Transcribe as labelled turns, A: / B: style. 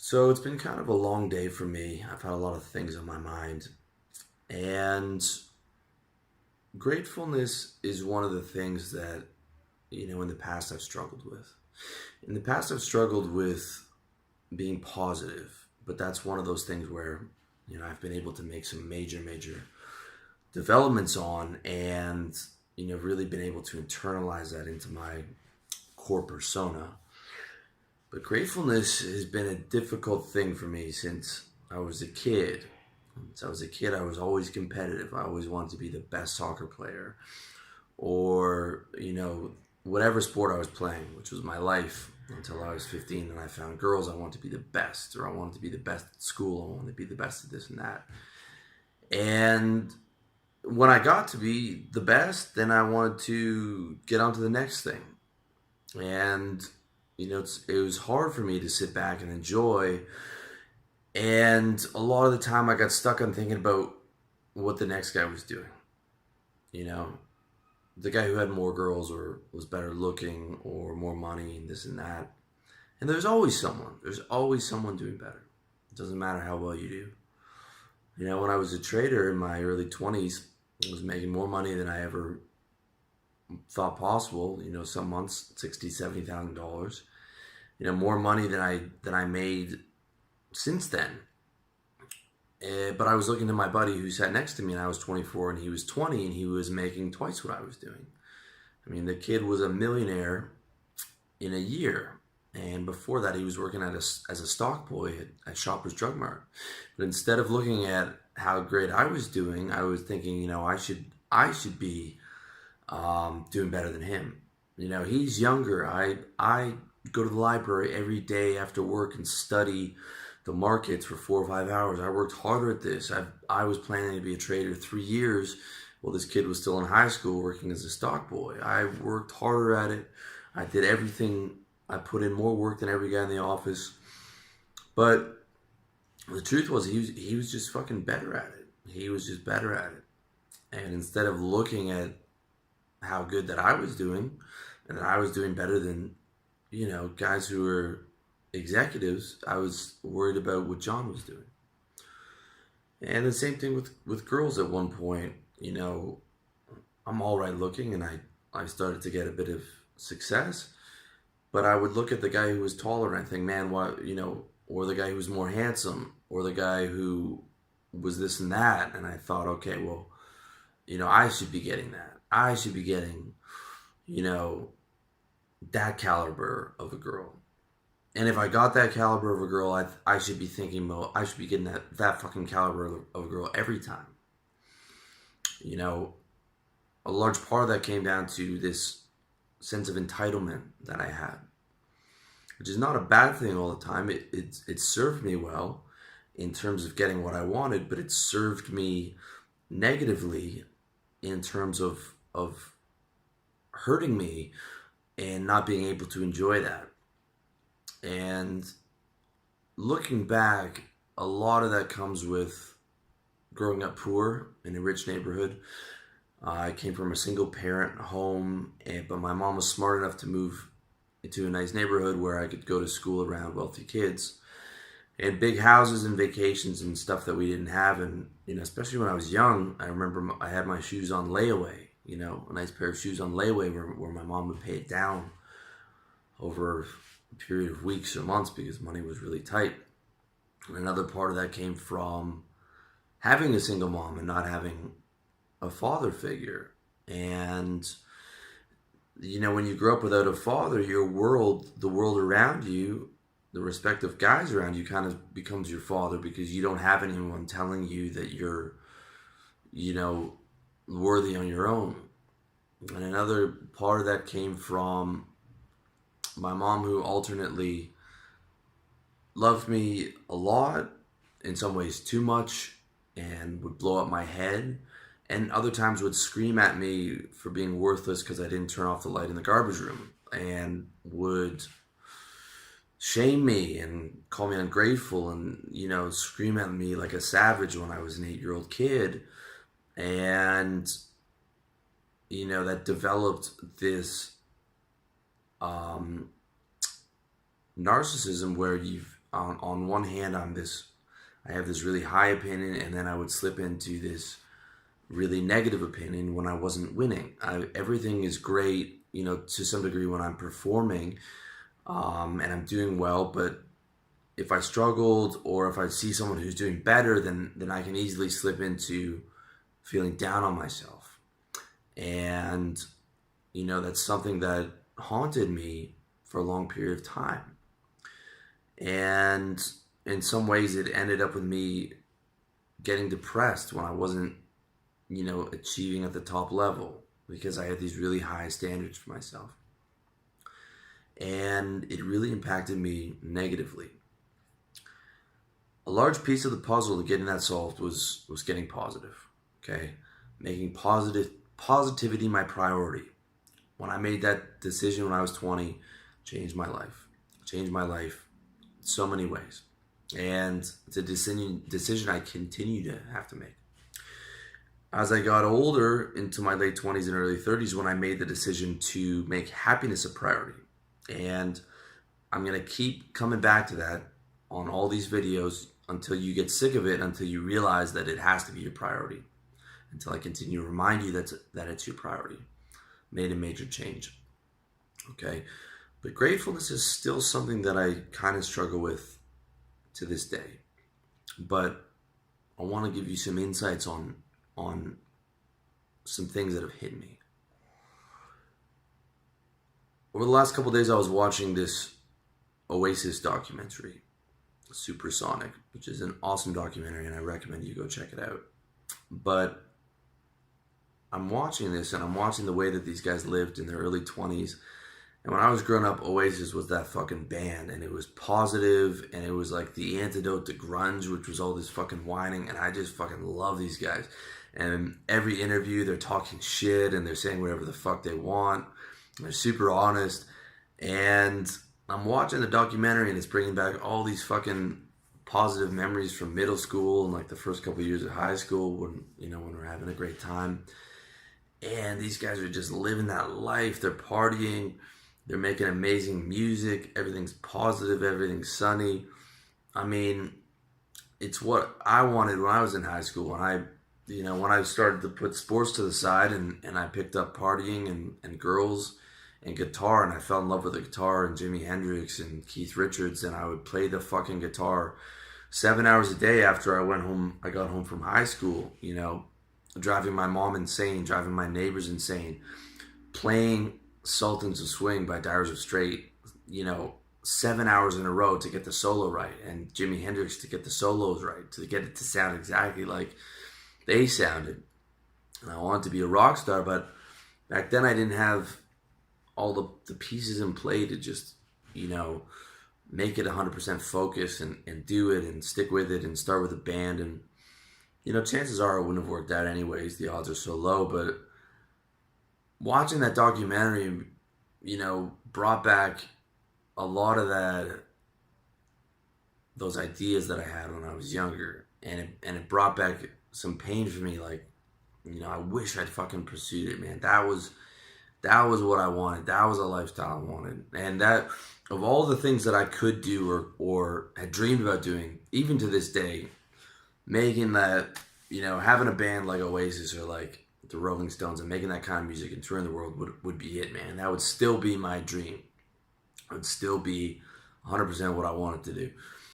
A: So it's been kind of a long day for me. I've had a lot of things on my mind. And gratefulness is one of the things that, in the past I've struggled with. In the past, I've struggled with being positive, but that's one of those things where, I've been able to make some major developments on and, really been able to internalize that into my core persona. But gratefulness has been a difficult thing for me since I was a kid. Since I was a kid, I was always competitive. I always wanted to be the best soccer player or, whatever sport I was playing, which was my life until I was 15 and I found girls. I wanted to be the best, or I wanted to be the best at school. I wanted to be the best at this and that. And when I got to be the best, then I wanted to get on to the next thing. And it was hard for me to sit back and enjoy. And a lot of the time I got stuck on thinking about what the next guy was doing. You know, the guy who had more girls or was better looking or more money and this and that. And there's always someone doing better. It doesn't matter how well you do. When I was a trader in my early 20s, I was making more money than I ever thought possible. Some months, $60,000, $70,000. More money than I made since then. But I was looking at my buddy who sat next to me, and I was 24 and he was 20, and he was making twice what I was doing. I mean, the kid was a millionaire in a year. And before that, he was working as a stock boy at Shoppers Drug Mart. But instead of looking at how great I was doing, I was thinking, I should be doing better than him. He's younger. I go to the library every day after work and study the markets for 4 or 5 hours. I worked harder at this. I was planning to be a trader 3 years while this kid was still in high school working as a stock boy. I worked harder at it. I did everything. I put in more work than every guy in the office. But the truth was he was just fucking better at it. He was just better at it. And instead of looking at how good that I was doing and that I was doing better than, guys who were executives, I was worried about what John was doing. And the same thing with girls at one point. I'm all right looking and I started to get a bit of success. But I would look at the guy who was taller and I think, man, what, or the guy who was more handsome, or the guy who was this and that. And I thought, okay, well, I should be getting that. I should be getting, that caliber of a girl. And if I got that caliber of a girl, I should be thinking, well, I should be getting that fucking caliber of a girl every time. A large part of that came down to this sense of entitlement that I had, which is not a bad thing all the time. It served me well in terms of getting what I wanted, but it served me negatively in terms of hurting me and not being able to enjoy that. And looking back, a lot of that comes with growing up poor in a rich neighborhood. I came from a single parent home, but my mom was smart enough to move into a nice neighborhood where I could go to school around wealthy kids. And big houses and vacations and stuff that we didn't have. And, especially when I was young, I remember I had my shoes on layaway, a nice pair of shoes on layaway where my mom would pay it down over a period of weeks or months because money was really tight. And another part of that came from having a single mom and not having a father figure. And when you grow up without a father, the world around you, the respective guys around you kind of becomes your father because you don't have anyone telling you that you're worthy on your own. And another part of that came from my mom, who alternately loved me a lot, in some ways too much, and would blow up my head, and other times would scream at me for being worthless because I didn't turn off the light in the garbage room, and would shame me and call me ungrateful and, scream at me like a savage when I was an 8-year-old kid. And, that developed this narcissism where on one hand, I have this really high opinion, and then I would slip into this really negative opinion when I wasn't winning. Everything is great, to some degree when I'm performing, and I'm doing well. But if I struggled, or if I see someone who's doing better, then I can easily slip into feeling down on myself. And that's something that haunted me for a long period of time. And in some ways, it ended up with me getting depressed when I wasn't, achieving at the top level, because I had these really high standards for myself. And it really impacted me negatively. A large piece of the puzzle to getting that solved was getting positive. Okay, making positivity my priority. When I made that decision when I was 20, changed my life. Changed my life in so many ways. And it's a decision I continue to have to make. As I got older, into my late 20s and early 30s, when I made the decision to make happiness a priority. And I'm going to keep coming back to that on all these videos until you get sick of it, until you realize that it has to be your priority. Until I continue to remind you that it's your priority. Made a major change. Okay? But gratefulness is still something that I kind of struggle with to this day. But I want to give you some insights on some things that have hit me. Over the last couple of days, I was watching this Oasis documentary, Supersonic, which is an awesome documentary, and I recommend you go check it out. But I'm watching this, and I'm watching the way that these guys lived in their early 20s. And when I was growing up, Oasis was that fucking band, and it was positive, and it was like the antidote to grunge, which was all this fucking whining, and I just fucking love these guys. And every interview, they're talking shit, and they're saying whatever the fuck they want. They're super honest. And I'm watching the documentary, and it's bringing back all these fucking positive memories from middle school and like the first couple of years of high school when we're having a great time. And these guys are just living that life. They're partying. They're making amazing music. Everything's positive. Everything's sunny. I mean, it's what I wanted when I was in high school. When I started to put sports to the side, and I picked up partying and girls and guitar, and I fell in love with the guitar and Jimi Hendrix and Keith Richards, and I would play the fucking guitar 7 hours a day after I got home from high school, driving my mom insane, driving my neighbors insane, playing Sultans of Swing by Dire Straits, 7 hours in a row to get the solo right, and Jimi Hendrix to get the solos right, to get it to sound exactly like they sounded. And I wanted to be a rock star, but back then I didn't have all the pieces in play to just, make it 100% focus and do it and stick with it and start with a band. And, chances are it wouldn't have worked out anyways. The odds are so low. But watching that documentary, brought back a lot of those ideas that I had when I was younger. And it brought back some pain for me. Like, I wish I'd fucking pursued it, man. That was what I wanted. That was a lifestyle I wanted. And that, of all the things that I could do or had dreamed about doing, even to this day, making that, having a band like Oasis or like the Rolling Stones and making that kind of music and touring the world would be it, man. That would still be my dream. It would still be 100% what I wanted to do.